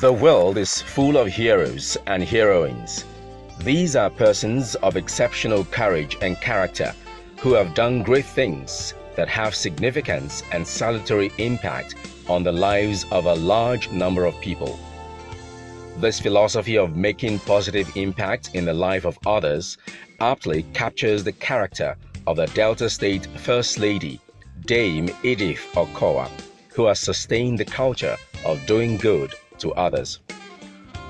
The world is full of heroes and heroines. These are persons of exceptional courage and character who have done great things that have significance and salutary impact on the lives of a large number of people. This philosophy of making positive impact in the life of others aptly captures the character of the Delta State First Lady, Dame Edith Okowa, who has sustained the culture of doing good to others.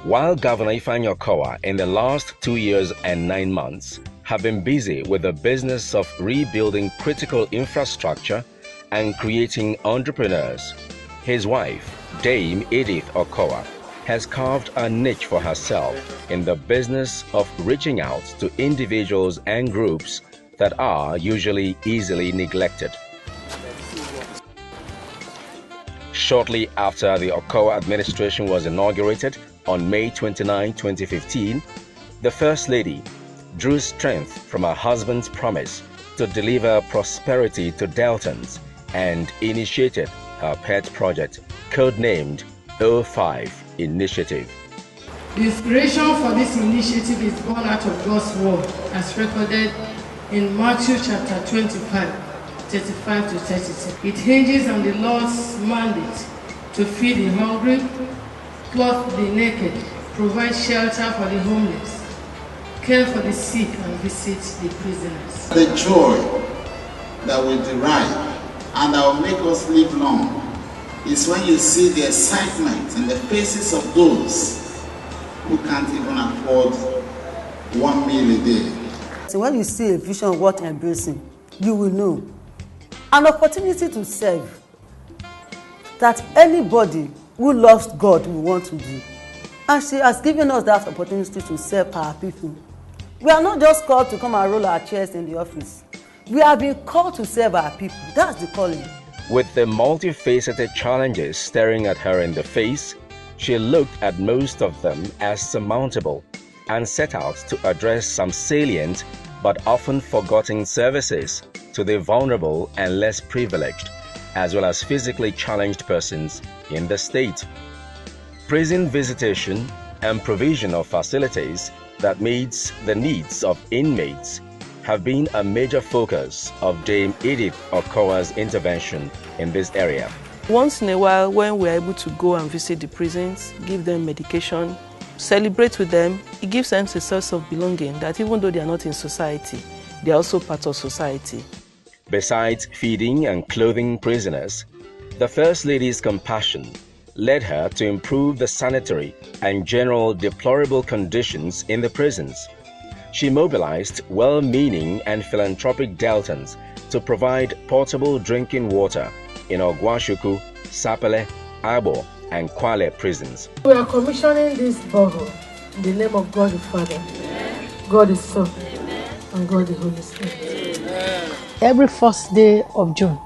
While Governor Ifeanyi Okowa in the last 2 years and 9 months have been busy with the business of rebuilding critical infrastructure and creating entrepreneurs, his wife, Dame Edith Okowa, has carved a niche for herself in the business of reaching out to individuals and groups that are usually easily neglected. Shortly after the Okowa administration was inaugurated on May 29, 2015, the First Lady drew strength from her husband's promise to deliver prosperity to Deltans and initiated her pet project, codenamed O5 Initiative. The inspiration for this initiative is born out of God's word as recorded in Matthew chapter 25, 35 to 32. It hinges on the Lord's mandate to feed the hungry, clothe the naked, provide shelter for the homeless, care for the sick, and visit the prisoners. The joy that we derive and that will make us live long is when you see the excitement in the faces of those who can't even afford 1 meal a day. So when you see a vision worth embracing, you will know. An opportunity to serve that anybody who loves God will want to do. And she has given us that opportunity to serve our people. We are not just called to come and roll our chairs in the office. We have been called to serve our people. That's the calling. With the multifaceted challenges staring at her in the face, she looked at most of them as surmountable and set out to address some salient but often forgotten services to the vulnerable and less privileged, as well as physically challenged persons in the state. Prison visitation and provision of facilities that meets the needs of inmates have been a major focus of Dame Edith Okowa's intervention in this area. Once in a while, when we're able to go and visit the prisons, give them medication, celebrate with them, it gives them a sense of belonging that even though they are not in society, they are also part of society. Besides feeding and clothing prisoners, the First Lady's compassion led her to improve the sanitary and general deplorable conditions in the prisons. She mobilized well-meaning and philanthropic Deltans to provide portable drinking water in Ogwashuku, Sapele, Abo, and Kwale prisons. We are commissioning this borehole in the name of God the Father, Amen. God the Son, Amen. And God the Holy Spirit. Amen. Every first day of June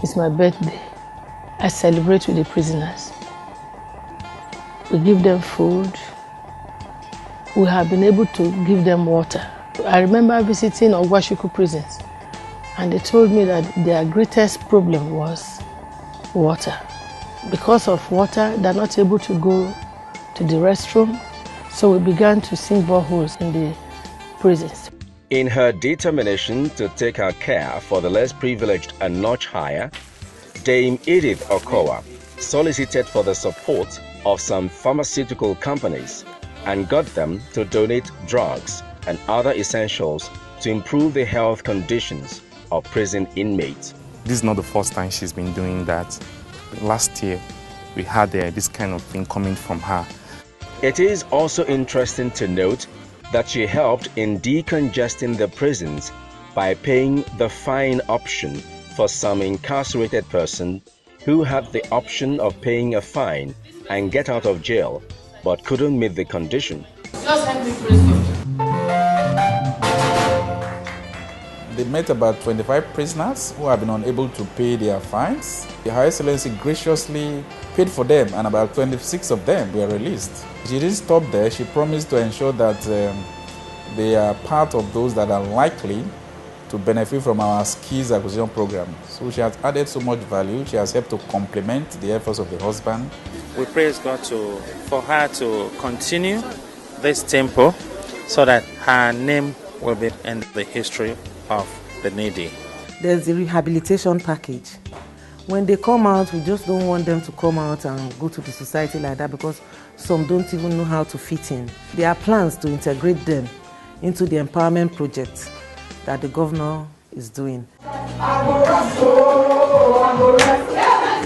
is my birthday. I celebrate with the prisoners. We give them food. We have been able to give them water. I remember visiting Ogwashuku prisons, and they told me that their greatest problem was water. Because of water, they're not able to go to the restroom, so we began to sink boreholes in the prisons. In her determination to take her care for the less privileged a notch higher, Dame Edith Okowa solicited for the support of some pharmaceutical companies and got them to donate drugs and other essentials to improve the health conditions of prison inmates. This is not the first time she's been doing that. Last year, we had this kind of thing coming from her. It is also interesting to note that she helped in decongesting the prisons by paying the fine option for some incarcerated person who had the option of paying a fine and get out of jail but couldn't meet the condition. Just help me praise God. They met about 25 prisoners who have been unable to pay their fines. Her Excellency graciously paid for them, and about 26 of them were released. She didn't stop there. She promised to ensure that they are part of those that are likely to benefit from our skills acquisition program. So she has added so much value. She has helped to complement the efforts of the husband. We praise God for her to continue this temple so that her name will be in the history of the needy. There's a rehabilitation package. When they come out, we just don't want them to come out and go to the society like that because some don't even know how to fit in. There are plans to integrate them into the empowerment project that the governor is doing.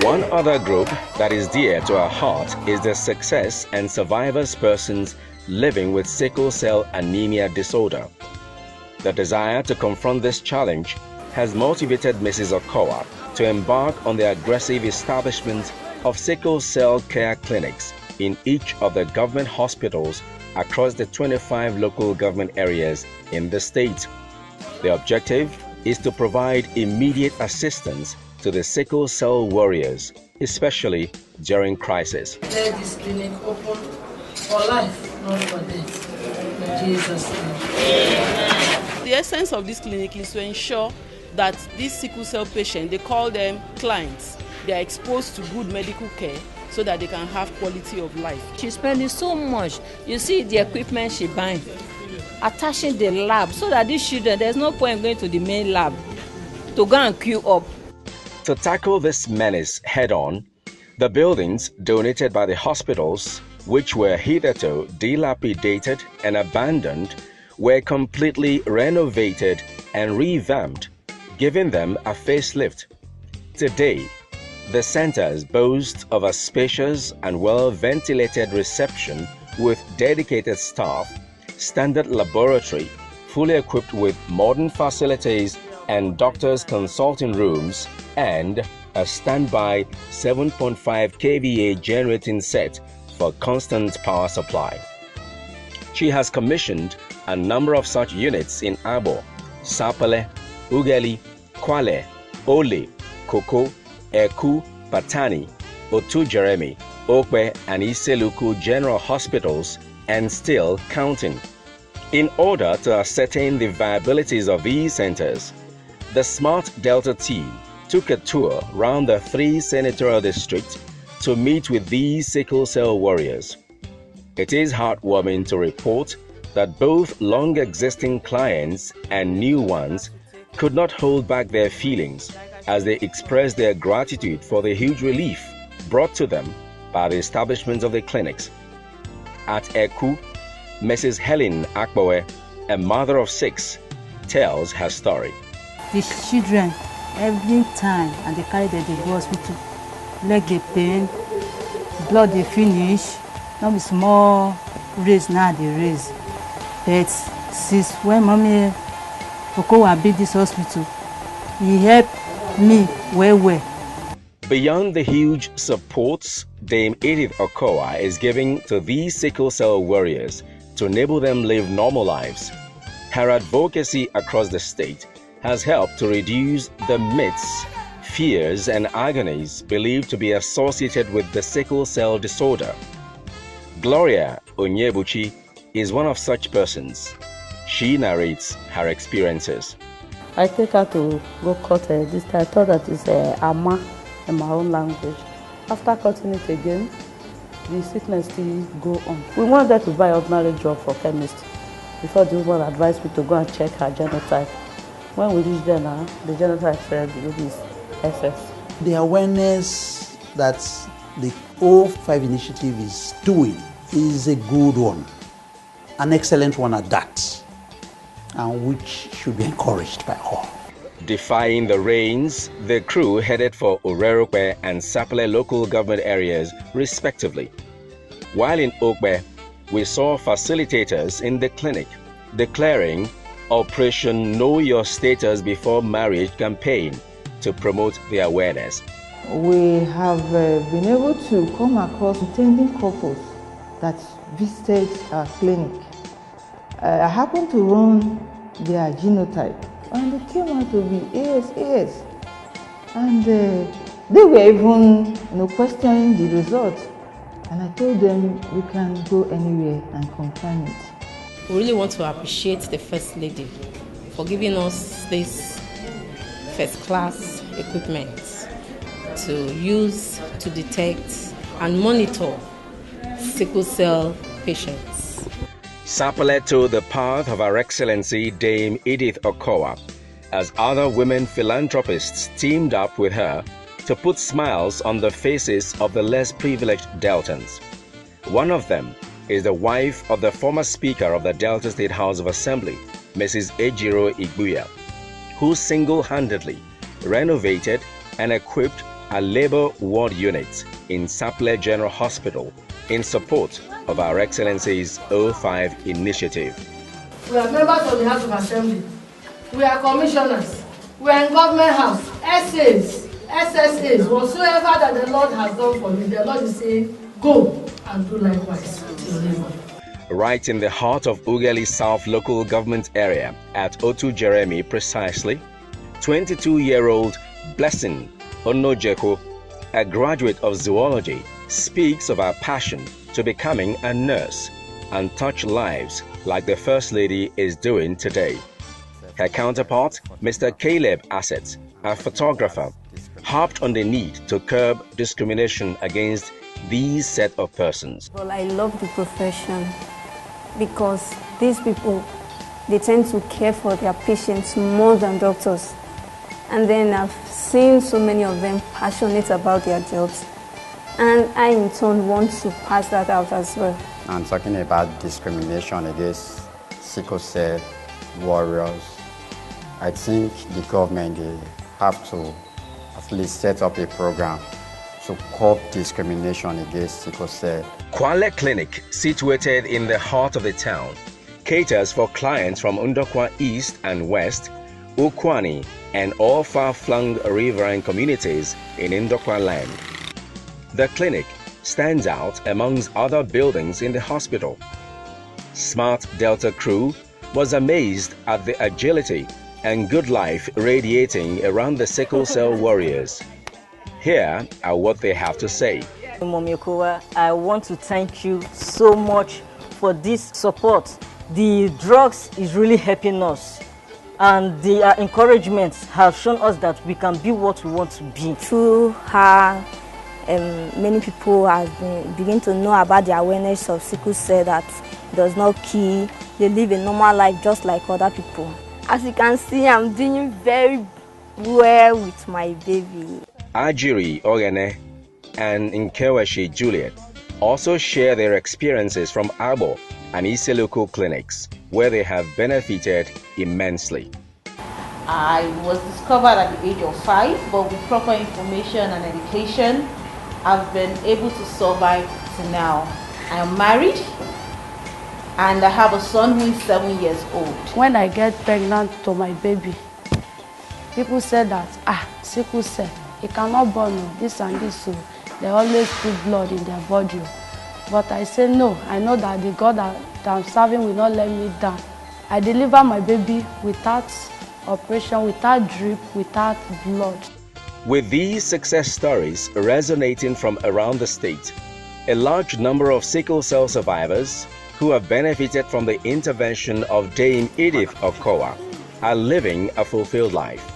One other group that is dear to our heart is the success and survivors persons living with sickle cell anemia disorder. The desire to confront this challenge has motivated Mrs. Okowa to embark on the aggressive establishment of sickle cell care clinics in each of the government hospitals across the 25 local government areas in the state. The objective is to provide immediate assistance to the sickle cell warriors, especially during crisis. Let this clinic open for life, not for death. In Jesus' name. The essence of this clinic is to ensure that these sickle cell patients, they call them clients, they are exposed to good medical care so that they can have quality of life. She's spending so much. You see the equipment she buying, attaching the lab so that these children, there's no point going to the main lab to go and queue up. To tackle this menace head-on, the buildings donated by the hospitals, which were hitherto dilapidated and abandoned, were completely renovated and revamped, giving them a facelift. Today, the centers boast of a spacious and well-ventilated reception with dedicated staff, standard laboratory, fully equipped with modern facilities and doctors' consulting rooms, and a standby 7.5 kVA generating set for constant power supply. She has commissioned a number of such units in Abo, Sapele, Ugeli, Kwale, Ole, Koko, Eku, Patani, Otu Jeremy, Okwe and Iseluku General Hospitals, and still counting. In order to ascertain the viabilities of these centers, the Smart Delta team took a tour round the 3 senatorial districts to meet with these sickle cell warriors. It is heartwarming to report that both long-existing clients and new ones could not hold back their feelings as they expressed their gratitude for the huge relief brought to them by the establishment of the clinics. At Eku, Mrs. Helen Akbowe, a mother of 6, tells her story. The children, every time, and they carry them to go hospital, leg they pain, blood they finish, not be small raise now they raise. But since when mommy Okowa built this hospital, he helped me well. Beyond the huge supports Dame Edith Okowa is giving to these sickle cell warriors to enable them live normal lives, her advocacy across the state has helped to reduce the myths, fears and agonies believed to be associated with the sickle cell disorder. Gloria Onyebuchi is one of such persons. She narrates her experiences. I take her to go cut this time. I thought that is Ama in my own language. After cutting it again, the sickness still go on. We wanted to buy ordinary drug for chemist before the woman advised me to go and check her genotype. When we reached there now, the genotype said the baby is SS. The awareness that the O5 initiative is doing is a good one, an excellent one at that, and which should be encouraged by all. Defying the rains, the crew headed for Orerokwe and Sapele local government areas respectively. While in Okwe, we saw facilitators in the clinic declaring Operation Know Your Status Before Marriage campaign to promote the awareness. We have been able to come across intending couples that visited our clinic. I happened to run their genotype and they came out to be AS. And they were even questioning the results. And I told them we can go anywhere and confirm it. We really want to appreciate the First Lady for giving us this first-class equipment to use to detect and monitor sickle cell patients. Sapele toed the path of Her Excellency Dame Edith Okowa as other women philanthropists teamed up with her to put smiles on the faces of the less privileged Deltans. One of them is the wife of the former Speaker of the Delta State House of Assembly, Mrs. Ejiro Igbuya, who single-handedly renovated and equipped a labor ward unit in Sapele General Hospital in support of Our Excellency's 05 initiative. We are members of the House of Assembly. We are commissioners. We are in government house. SAs, SSAs, whatsoever that the Lord has done for me, the Lord is saying, go and do likewise to your neighbor. Right in the heart of Ughelli South local government area at Otu Jeremy precisely, 22-year-old Blessing Onojeko, a graduate of zoology, speaks of her passion to becoming a nurse and touch lives like the First Lady is doing today. Her counterpart, Mr. Caleb Asset, a photographer, harped on the need to curb discrimination against these set of persons. Well, I love the profession because these people, they tend to care for their patients more than doctors. And then I've seen so many of them passionate about their jobs. And I, in turn, want to pass that out as well. I'm talking about discrimination against sickle cell warriors. I think the government, they have to at least set up a program to curb discrimination against sickle cell. Kwale Clinic, situated in the heart of the town, caters for clients from Ndokwa East and West, Ukwani, and all far-flung riverine communities in Ndokwa land. The clinic stands out amongst other buildings in the hospital. Smart Delta crew was amazed at the agility and good life radiating around the sickle cell warriors. Here are what they have to say. Mommy Okowa, I want to thank you so much for this support. The drugs is really helping us, and the encouragements have shown us that we can be what we want to be. Through her, many people have begin to know about the awareness of sickle cell, that it does not kill. They live a normal life just like other people. As you can see, I'm doing very well with my baby. Ajiri Ogene and Nkeweshi Juliet also share their experiences from Abo and Ise local clinics, where they have benefited immensely. I was discovered at the age of 5, but with proper information and education, I've been able to survive to now. I am married and I have a son who is 7 years old. When I get pregnant to my baby, people say that, sickle cell, it cannot burn, this and this, so they always put blood in their body. But I say no, I know that the God that I'm serving will not let me down. I deliver my baby without operation, without drip, without blood. With these success stories resonating from around the state, a large number of sickle cell survivors who have benefited from the intervention of Dame Edith Okowa are living a fulfilled life.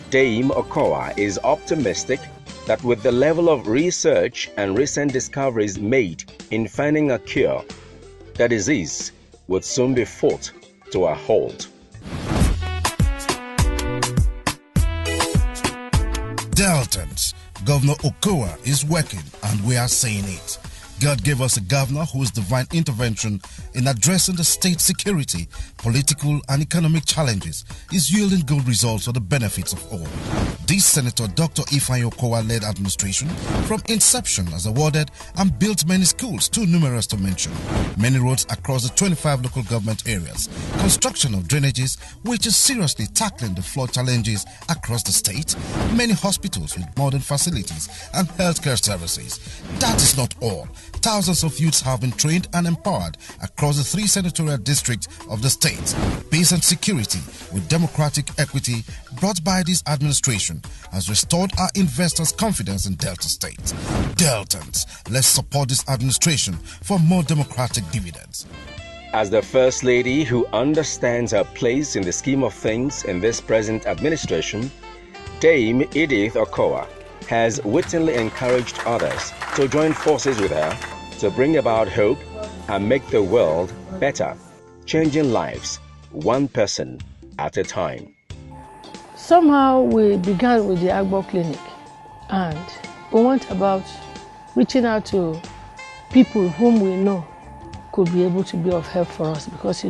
Dame Okowa is optimistic that with the level of research and recent discoveries made in finding a cure, the disease would soon be fought to a halt. Deltans, Governor Okowa is working, and we are saying it. God gave us a governor whose divine intervention in addressing the state's security, political and economic challenges is yielding good results for the benefits of all. This Senator Dr. Ifeanyi Okowa-led administration from inception has awarded and built many schools, too numerous to mention, many roads across the 25 local government areas, construction of drainages, which is seriously tackling the flood challenges across the state, many hospitals with modern facilities and healthcare services. That is not all. Thousands of youths have been trained and empowered across the 3 senatorial districts of the state. Peace and security with democratic equity brought by this administration has restored our investors' confidence in Delta State. Deltans, let's support this administration for more democratic dividends. As the First Lady who understands her place in the scheme of things in this present administration, Dame Edith Okowa has wittingly encouraged others to join forces with her to bring about hope and make the world better, changing lives one person at a time. Somehow we began with the Agbo Clinic, and we went about reaching out to people whom we know could be able to be of help for us, because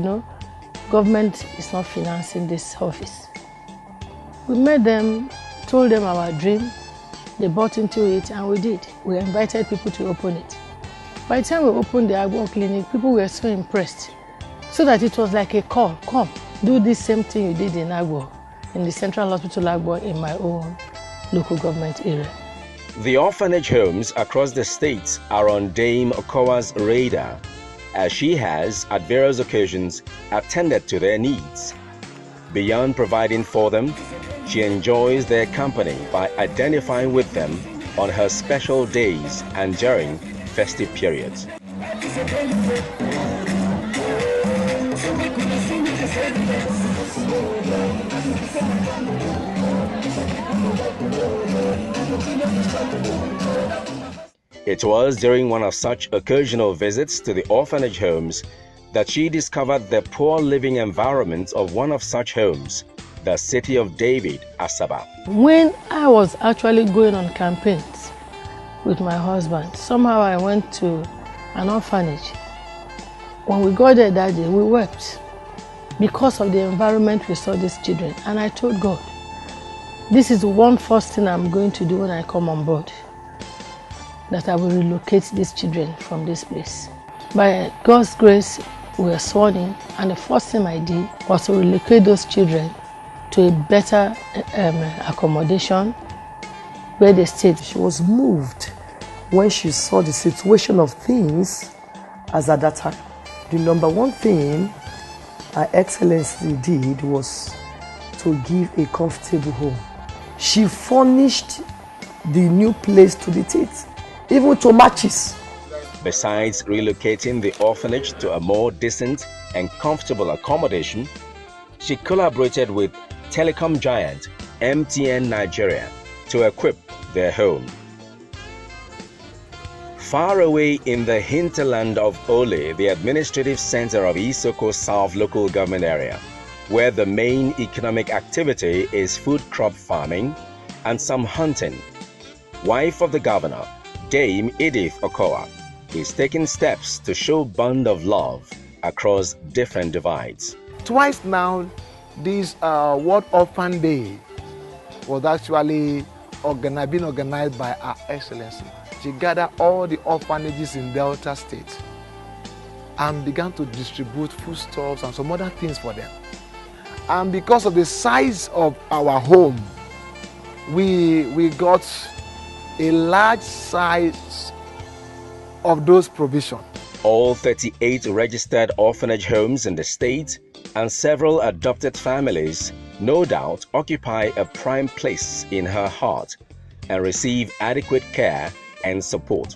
government is not financing this office. We met them, told them our dream, they bought into it, and we did. We invited people to open it. By the time we opened the Agbo Clinic, people were so impressed, so that it was like a call, come, do this same thing you did in Agbo, in the Central Hospital Agbo in my own local government area. The orphanage homes across the states are on Dame Okowa's radar, as she has, at various occasions, attended to their needs. Beyond providing for them, she enjoys their company by identifying with them on her special days and during festive periods. It was during one of such occasional visits to the orphanage homes that she discovered the poor living environment of one of such homes, the city of David, Asaba. When I was actually going on campaigns with my husband, somehow I went to an orphanage. When we got there that day, we wept because of the environment we saw these children. And I told God, this is the first thing I'm going to do when I come on board, that I will relocate these children from this place. By God's grace, we were sworn in, and the first thing I did was to relocate those children to a better accommodation where they stayed. She was moved when she saw the situation of things as at that time. The number one thing Her Excellency did was to give a comfortable home. She furnished the new place to the teeth, even to matches. Besides relocating the orphanage to a more decent and comfortable accommodation, she collaborated with telecom giant MTN Nigeria to equip their home. Far away in the hinterland of Ole, the administrative center of Isoko South local government area, where the main economic activity is food crop farming and some hunting, wife of the governor, Dame Edith Okowa, is taking steps to show bond of love across different divides. Twice now, this World Orphan Day was actually being organized by Her Excellency. She gathered all the orphanages in Delta State and began to distribute foodstuffs and some other things for them. And because of the size of our home, we got a large size of those provisions. All 38 registered orphanage homes in the state and several adopted families no doubt occupy a prime place in her heart and receive adequate care and support.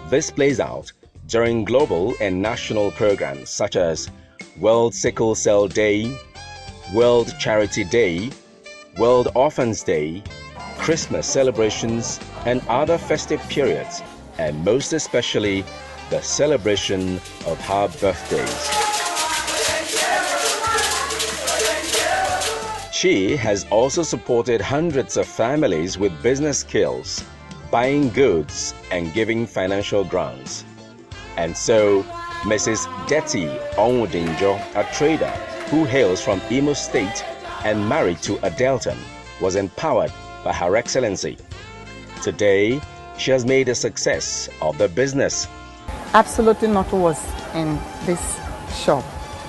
This plays out during global and national programs such as World Sickle Cell Day, World Charity Day, World Orphans Day, Christmas celebrations, and other festive periods, and most especially the celebration of her birthdays. She has also supported hundreds of families with business skills, buying goods and giving financial grants. And so, Mrs. Detty Onwudinjo, a trader who hails from Imo State and married to a Deltan, was empowered by Her Excellency. Today, she has made a success of the business. Absolutely nothing was in this shop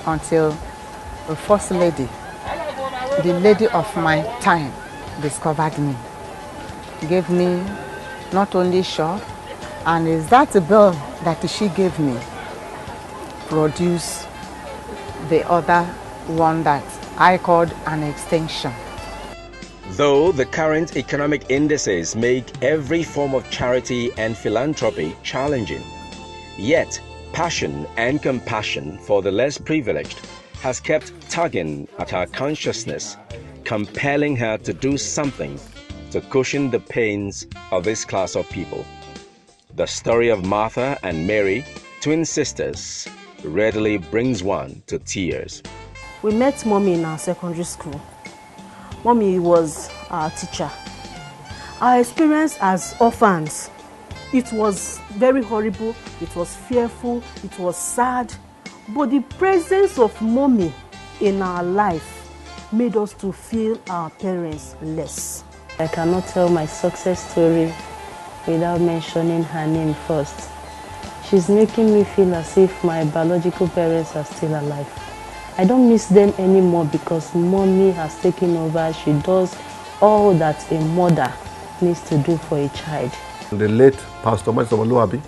until the First Lady, the lady of my time, discovered me, gave me not only shop, and is that the bill that she gave me produce the other one that I called an extension. Though the current economic indices make every form of charity and philanthropy challenging, yet Passion and compassion for the less privileged has kept tugging at her consciousness, compelling her to do something to cushion the pains of this class of people. The story of Martha and Mary, twin sisters, readily brings one to tears. We met Mommy in our secondary school. Mommy was our teacher. Our experience as orphans, it was very horrible, it was fearful, it was sad, but the presence of Mommy in our life made us to feel our parents less. I cannot tell my success story without mentioning her name first. She's making me feel as if my biological parents are still alive. I don't miss them anymore because Mommy has taken over. She does all that a mother needs to do for a child. The late Pastor Michael Oluwabi,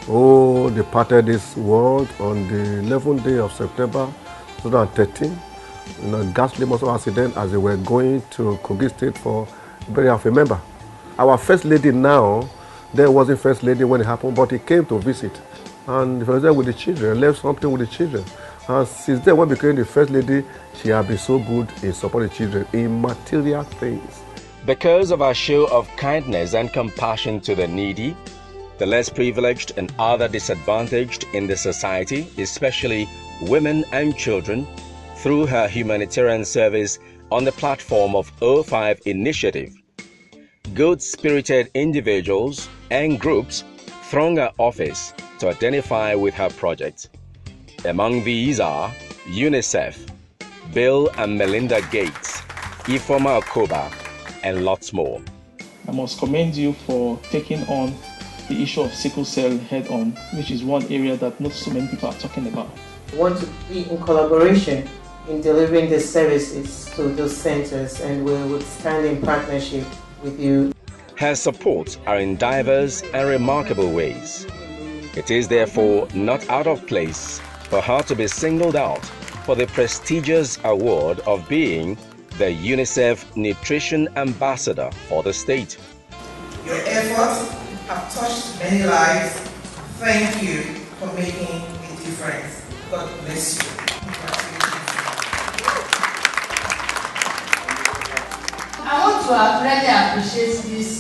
who departed this world on the 11th day of September 2013 in a ghastly motor accident as they were going to Kogi State for burial of a member. Our first lady now, there wasn't first lady when it happened, but he came to visit. And he was there with the children, left something with the children. And since then, when she became the first lady, she has been so good in supporting children in material things. Because of our show of kindness and compassion to the needy, the less privileged and other disadvantaged in the society, especially women and children, through her humanitarian service on the platform of O5 Initiative, good-spirited individuals and groups throng her office to identify with her project. Among these are UNICEF, Bill and Melinda Gates, Ifeoma Okoba, and lots more. I must commend you for taking on the issue of sickle cell head-on, which is one area that not so many people are talking about. We want to be in collaboration in delivering the services to those centers, and we will stand in partnership with you. Her supports are in diverse and remarkable ways. It is therefore not out of place for her to be singled out for the prestigious award of being the UNICEF Nutrition Ambassador for the state. Your efforts have touched many lives. Thank you for making a difference. God bless you. I want to really appreciate this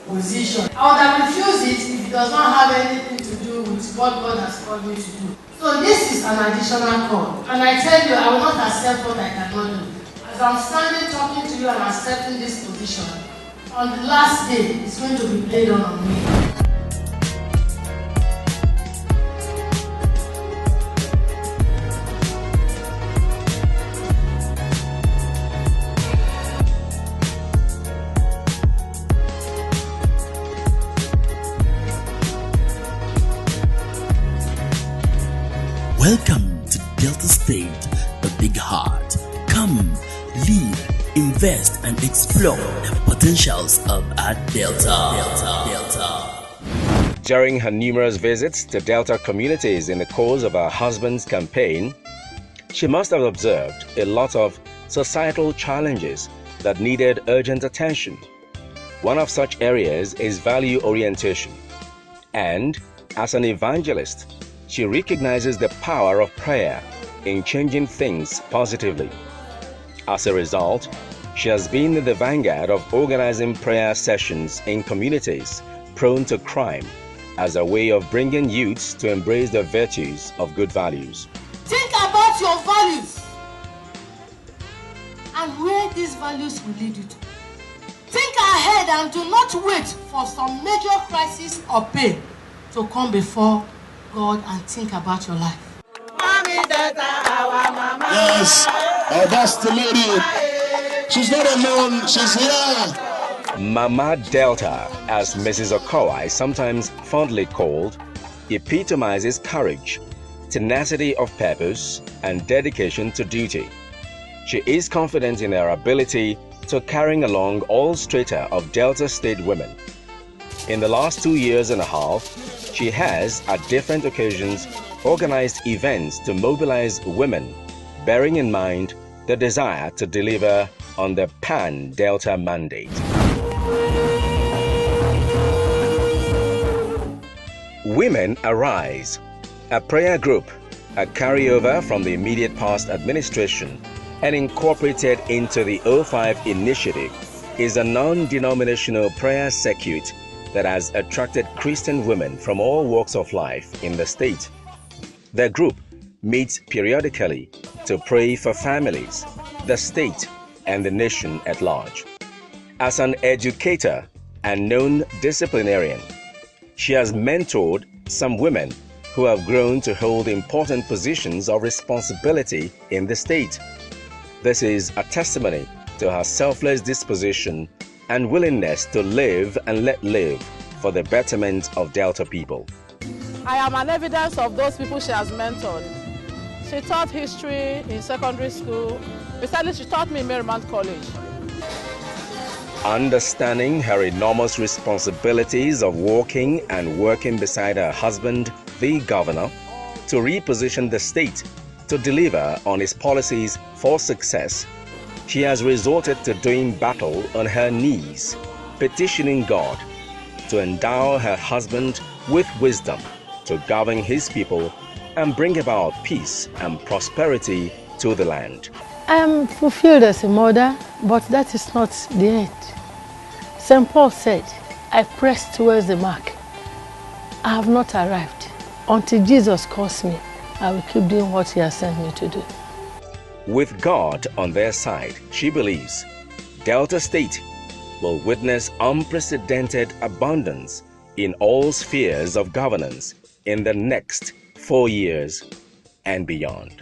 position. I would have refused it if it does not have anything to do with what God has called me to do. So this is an additional call. And I tell you, I will not accept what I cannot do. As I'm standing talking to you and accepting this position, on the last day, it's going to be played on me. Welcome to Delta State, the big heart. Come, live, invest, and explore the potentials of our Delta. During her numerous visits to Delta communities in the course of her husband's campaign, she must have observed a lot of societal challenges that needed urgent attention. One of such areas is value orientation. And as an evangelist, she recognizes the power of prayer in changing things positively. As a result, she has been in the vanguard of organizing prayer sessions in communities prone to crime as a way of bringing youths to embrace the virtues of good values. Think about your values and where these values will lead you to. Think ahead and do not wait for some major crisis or pain to come before God and think about your life. Yes, that's the lady. She's not alone, she's here. Mama Delta, as Mrs. Okowa is sometimes fondly called, epitomizes courage, tenacity of purpose, and dedication to duty. She is confident in her ability to carrying along all strata of Delta State women. In the last 2 years and a half, she has, at different occasions, organized events to mobilize women, bearing in mind the desire to deliver on the Pan-Delta mandate. Women arise. A prayer group, a carryover from the immediate past administration and incorporated into the 05 initiative, is a non-denominational prayer circuit that has attracted Christian women from all walks of life in the state. The group meets periodically to pray for families, the state, and the nation at large. As an educator and known disciplinarian, she has mentored some women who have grown to hold important positions of responsibility in the state. This is a testimony to her selfless disposition and willingness to live and let live for the betterment of Delta people. I am an evidence of those people she has mentored. She taught history in secondary school. Besides, she taught me in Marymount College. Understanding her enormous responsibilities of walking and working beside her husband, the governor, to reposition the state to deliver on his policies for success, she has resorted to doing battle on her knees, petitioning God to endow her husband with wisdom to govern his people and bring about peace and prosperity to the land. I am fulfilled as a mother, but that is not the end. St. Paul said, I press towards the mark. I have not arrived. Until Jesus calls me, I will keep doing what he has sent me to do. With God on their side, she believes Delta State will witness unprecedented abundance in all spheres of governance in the next 4 years and beyond.